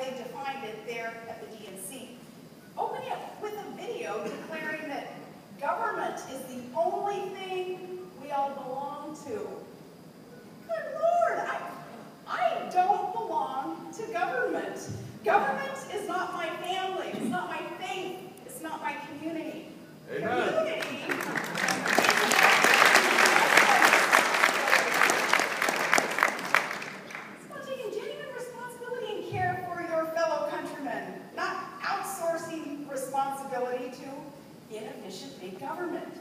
they defined it there at the DNC. Opening up with a video declaring that government is the only thing we all belong to. Good Lord, I don't belong to government. Government is not my family, it's not my faith, it's not my community. Amen. Community it's about taking genuine responsibility and care for your fellow countrymen, not outsourcing responsibility to inefficient big government.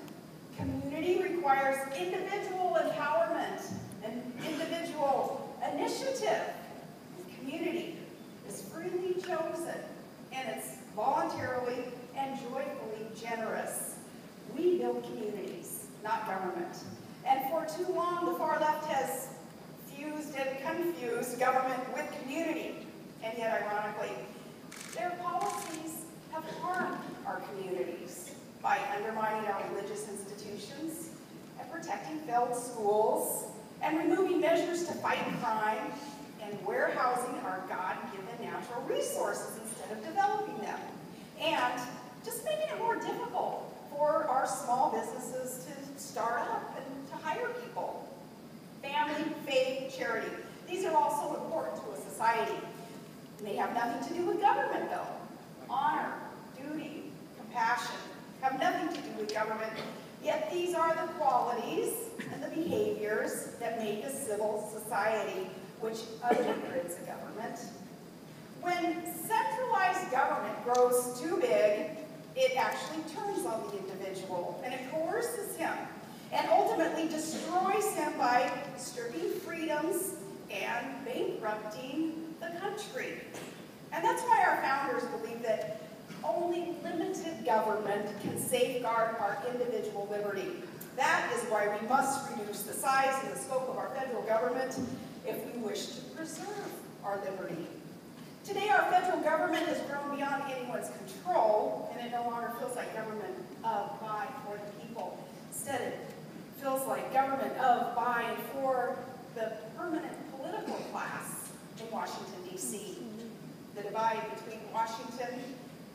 Community requires individual empowerment and individual initiative. Community is freely chosen, and it's voluntarily and joyfully generous. We build communities, not government. And for too long, the far left has fused and confused government with community. And yet, ironically, their policies have harmed our communities by undermining our religious institutions and protecting failed schools and removing measures to fight crime and warehousing our God-given natural resources instead of developing them, and just making it more difficult for our small businesses to start up and to hire people. Family, faith, charity. These are also important to a society. And they have nothing to do with government, though. Honor, duty, compassion have nothing to do with government, yet these are the qualities and the behaviors that make a civil society which undergirds a government. When centralized government grows too big, it actually turns on the individual and it coerces him and ultimately destroys him by stripping freedoms and bankrupting the country. And that's why our founders believe that only limited government can safeguard our individual liberty. That is why we must reduce the size and the scope of our federal government if we wish to preserve our liberty. Today, our federal government has grown beyond anyone's control, and it no longer feels like government of, by, for the people. Instead, it feels like government of, by, and for the permanent political class in Washington, D.C. The divide between Washington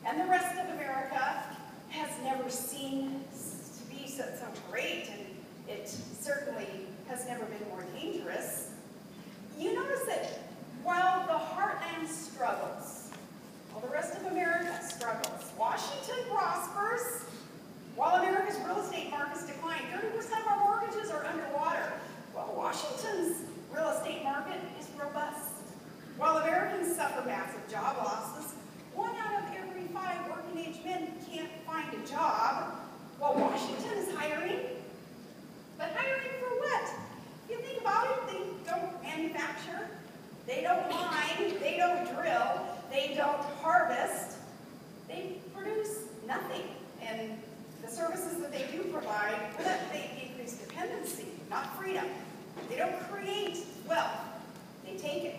and the rest of America has never seemed to be so great, and it certainly has never been more dangerous. You notice that while the heartland struggles, while the rest of America struggles, Washington prospers, while America's real estate markets decline. 30% of our mortgages are underwater, while Washington's real estate market is robust. While Americans suffer massive job losses, 1 out of every 5 working-age men can't find a job, while Washington is hiring. But hiring for what? If you think about it, they don't manufacture, they don't mine, they don't drill, they don't harvest, they produce nothing. And the services that they do provide, they increase dependency, not freedom. They don't create wealth, they take it.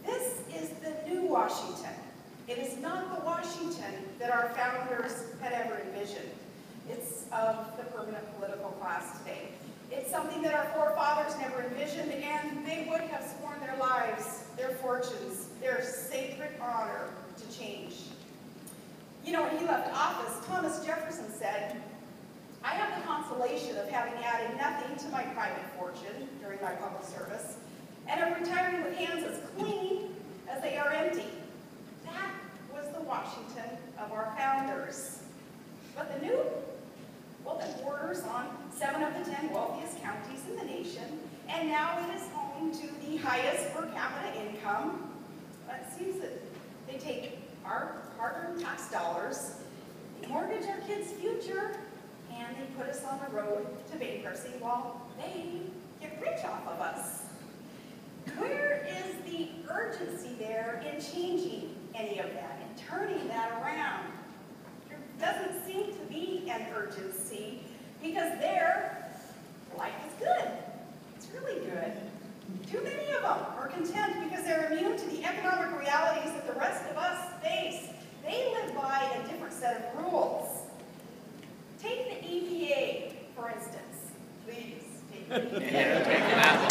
This is the new Washington. It is not the Washington that our founders had ever envisioned. It's of the permanent political class today. It's something that our forefathers never envisioned, and they would have sworn their lives, their fortunes, their sacred honor to change. You know, when he left office, Thomas Jefferson said, "I have the consolation of having added nothing to my private fortune during my public service, and of retiring with hands as clean as they are empty." That was the Washington of our founders. But the new? Well, it borders on 7 of the 10 wealthiest counties in the nation, and now it is home to the highest per capita income. It seems that they take our hard-earned tax dollars, they mortgage our kids' future, and they put us on the road to bankruptcy while they get rich off of us. Where is the urgency there in changing any of that and turning that around? There doesn't seem to be an urgency because their life is good. It's really good. Too many of them are content because they're immune to the economic realities that the rest of us face. They live by a different set of rules. Take the EPA, for instance. Please, take the EPA.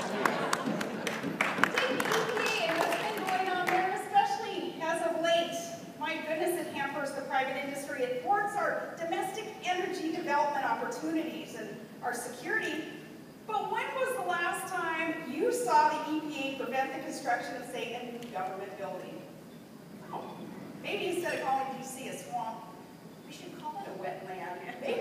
Take the EPA and what's been going on there, especially security, but when was the last time you saw the EPA prevent the construction of, say, a new government building? Well, maybe instead of calling DC a swamp, we should call it a wetland. Maybe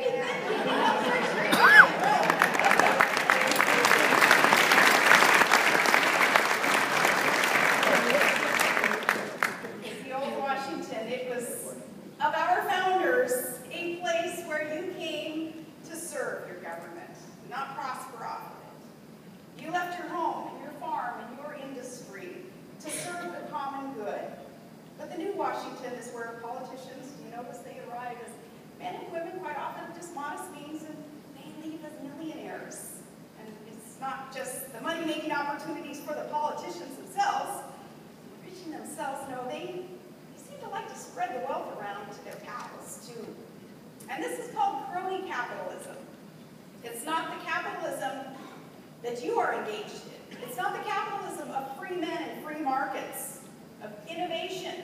it's the old Washington. It was of our founders, a place where you came to serve your government, not prosper off of it. You left your home and your farm and your industry to serve the common good. But the new Washington is where politicians, do you notice they arrive as men and women quite often of just modest means, and they leave as millionaires. And it's not just the money-making opportunities for the politicians themselves. Reaching themselves, no, they seem to like to spread the wealth around to their pals, too. And this is called crony capitalism. It's not the capitalism that you are engaged in. It's not the capitalism of free men and free markets, of innovation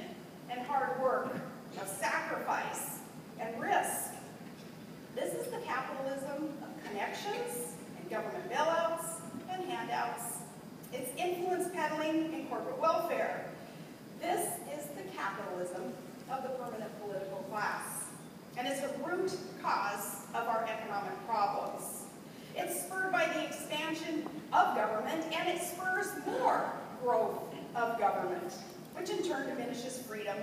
and hard work, of sacrifice and risk. This is the capitalism of connections and government bailouts and handouts. It's influence peddling and corporate welfare. This is the capitalism of the permanent political class, and is a root cause of our economic problems. It's spurred by the expansion of government, and it spurs more growth of government, which in turn diminishes freedom.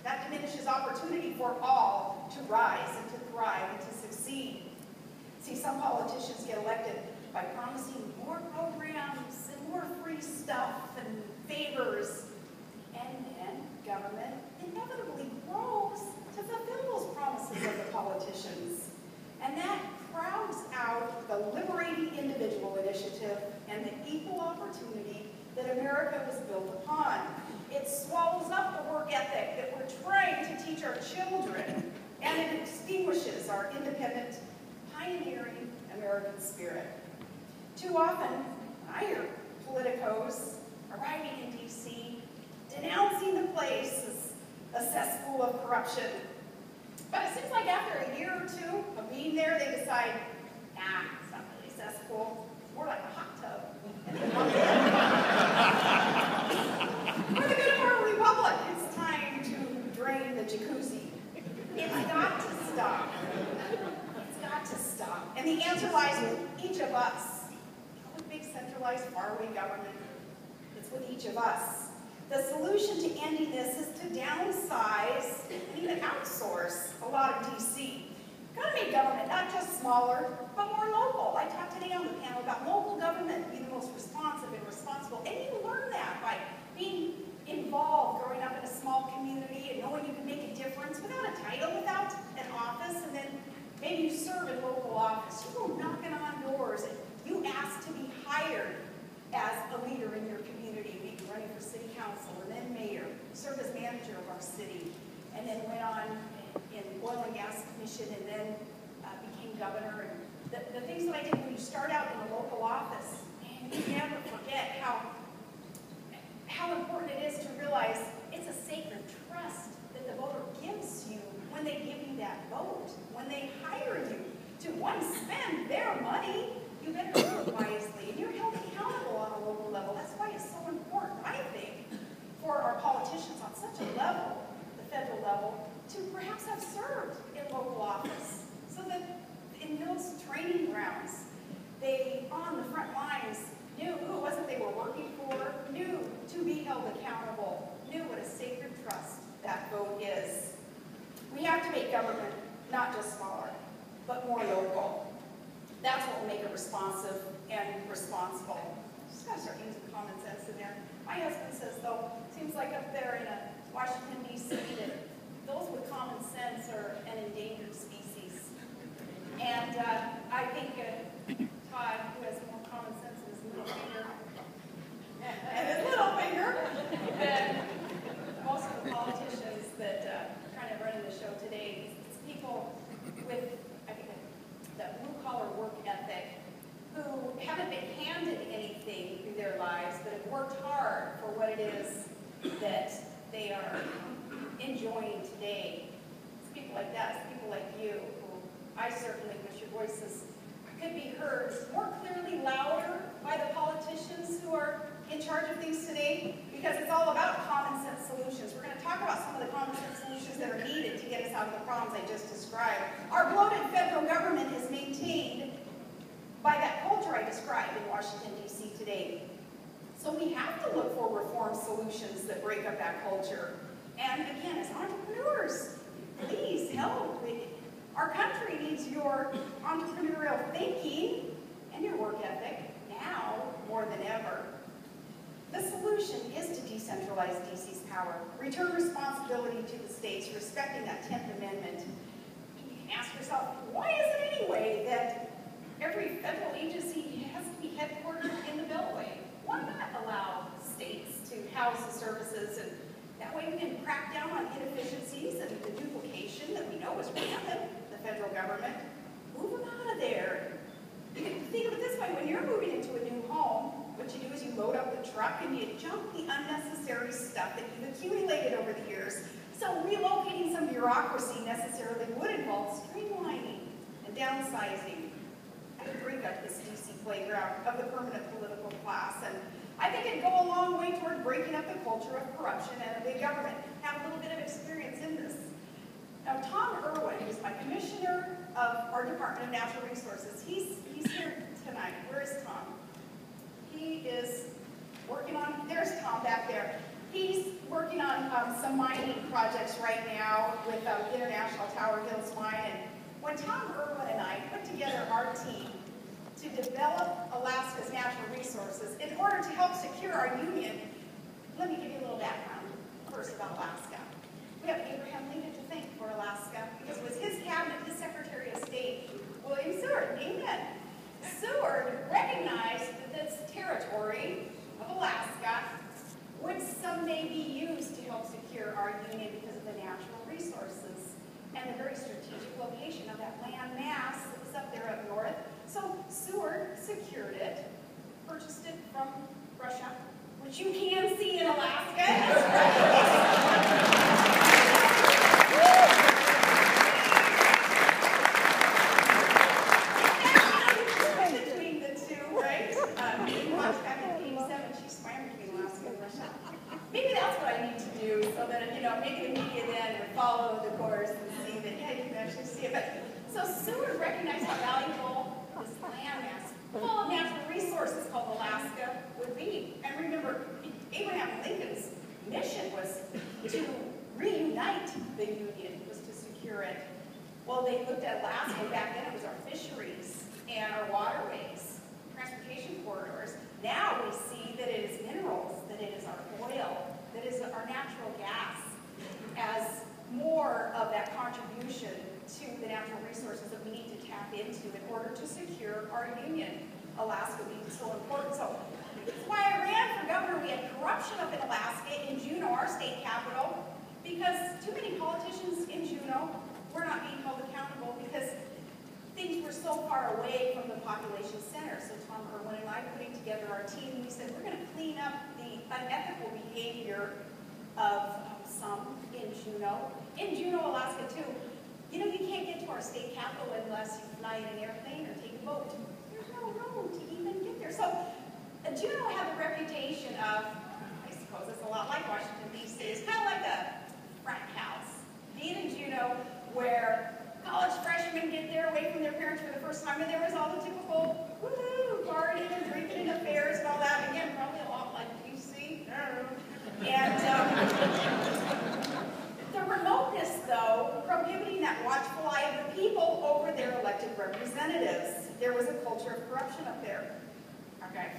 That diminishes opportunity for all to rise and to thrive and to succeed. See, some politicians get elected by promising more programs and more free stuff and favors, and then government inevitably grows to fulfill those promises of the politicians. And that crowds out the liberating individual initiative and the equal opportunity that America was built upon. It swallows up the work ethic that we're trying to teach our children, and it extinguishes our independent, pioneering American spirit. Too often, I hear politicos arriving in DC denouncing the place as a cesspool of corruption. But it seems like after a year or two of being there, they decide, nah, it's not really a cesspool. It's more like a hot tub. For the good of our republic, it's time to drain the jacuzzi. It's got to stop. It's got to stop. And the answer lies with each of us. Not with big centralized faraway government. It's with each of us. The solution to ending this is to downsize and even outsource a lot of DC. We've got to make government not just smaller, but more local. I talked today on the panel about local government being the most responsive and responsible. And you learn that by being involved, growing up in a small community and knowing you can make a difference without a title, without an office, and then maybe you serve in local office. You go knocking on doors and you ask to be hired as a leader in your community, maybe running for city council and then mayor, served as manager of our city, and then went on in oil and gas commission and then became governor. And the things that I did when you start out in a local office, man, you never forget how important it is to realize it's a sacred trust that the voter gives you when they give you that vote, when they hire you to, one, spend their money. You better do it wisely, and you're held accountable on a local level. That's why it's so important, I think, for our politicians on such a level, the federal level, to perhaps have served in local office, so that in those training grounds, they, on the front lines, knew who it was that they were working for, knew to be held accountable, knew what a sacred trust that vote is. We have to make government not just smaller, but more local. That's what will make it responsive and responsible. Just gotta start using common sense in there. My husband says, though, it seems like up there in Washington, D.C., that those with common sense are an endangered species. And I think Todd, who has more common sense in his little finger, than most of the politicians that are trying to run the show today. It's people with, I think, that blue-collar work ethic who haven't been handed anything through their lives, but have worked hard for what it is that they are enjoying today. It's people like that, it's people like you, who I certainly wish your voices could be heard more clearly, louder by the politicians who are in charge of things today, because it's all about common sense solutions. We're going to talk about some of the common sense solutions that are needed to get us out of the problems I just described. Our bloated federal government is maintained by that culture I described in Washington, D.C. today. So we have to look for reform solutions that break up that culture. And again, as entrepreneurs, please help. Our country needs your entrepreneurial thinking and your work ethic now more than ever. The solution is to decentralize D.C.'s power, return responsibility to the states, respecting that 10th Amendment. You can ask yourself, why is it anyway that every federal agency has to be headquartered in the Beltway? Why not allow states to house the services, and that way we can crack down on inefficiencies and the duplication that we know is rampant in the federal government? Move them out of there. You can think of it this way: when you're moving into a new home, what you do is you load up the truck and you jump the unnecessary stuff that you've accumulated over the years. So relocating some bureaucracy necessarily would involve streamlining and downsizing. I would break up this DC playground of the permanent political class, and I think it'd go a long way toward breaking up the culture of corruption and a big government. I have a little bit of experience in this. Now, Tom Irwin, who's my commissioner of our Department of Natural Resources, he's here tonight. Where is Tom? He is working on, there's Tom back there. He's working on some mining projects right now with International Tower Hills Mine. And when Tom Irwin and I put together our team to develop Alaska's natural resources in order to help secure our union, let me give you a little background first about Alaska. We have Abraham Lincoln to thank for Alaska, because it was his cabinet, his Secretary of State, William Seward. Amen. Seward recognized that this territory of Alaska would someday be used to help secure our union because of the natural resources and the very strategic location of that land mass that was up there up north. So Seward secured it, purchased it from Russia, which you can see in Alaska. Maybe that's what I need to do, so that, maybe the media then would follow the course and see that, yeah, you can actually see it. But, so Seward recognized how valuable this land mass, full of natural resources called Alaska, would be. And remember, Abraham Lincoln's mission was to reunite the Union, was to secure it. Well, they looked at Alaska back then. It was our fisheries and our waterways, transportation corridors. Now we see that it is minerals, that it is our oil, that it is our natural gas, as more of that contribution to the natural resources that we need to tap into in order to secure our union. Alaska being so important. So that's why I ran for governor. We had corruption up in Alaska, in Juneau, our state capital, because too many politicians in Juneau were not being held accountable because things were so far away from the population center. So Tom Irwin and I, putting together our team, we said we're going to clean up the unethical behavior of some in Juneau. In Juneau, Alaska, too. You can't get to our state capital unless you fly in an airplane or take a boat. There's no road to even get there. So Juneau had the reputation of, I suppose it's a lot like Washington, D.C. It's kind of like a frat house. Being in Juneau, where college freshmen get there away from their parents for the first time, and there was all the typical woohoo, partying and drinking and affairs and all that. Again, probably a lot like D.C. And the remoteness, though, prohibiting that watchful eye of the people over their elected representatives. There was a culture of corruption up there. Okay.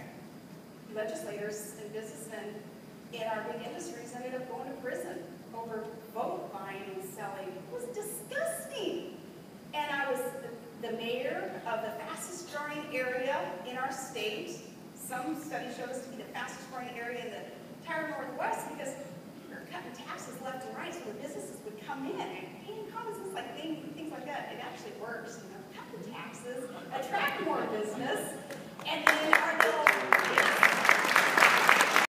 Legislators and businessmen in our big industries ended up going to prison over vote buying and selling. It was disgusting. And I was the mayor of the fastest growing area in our state. Some studies showed us to be the fastest growing area in the entire Northwest, because we were cutting taxes left and right so the businesses would come in and paying common sense like things like that. It actually works. Cut the taxes, attract more business, and then our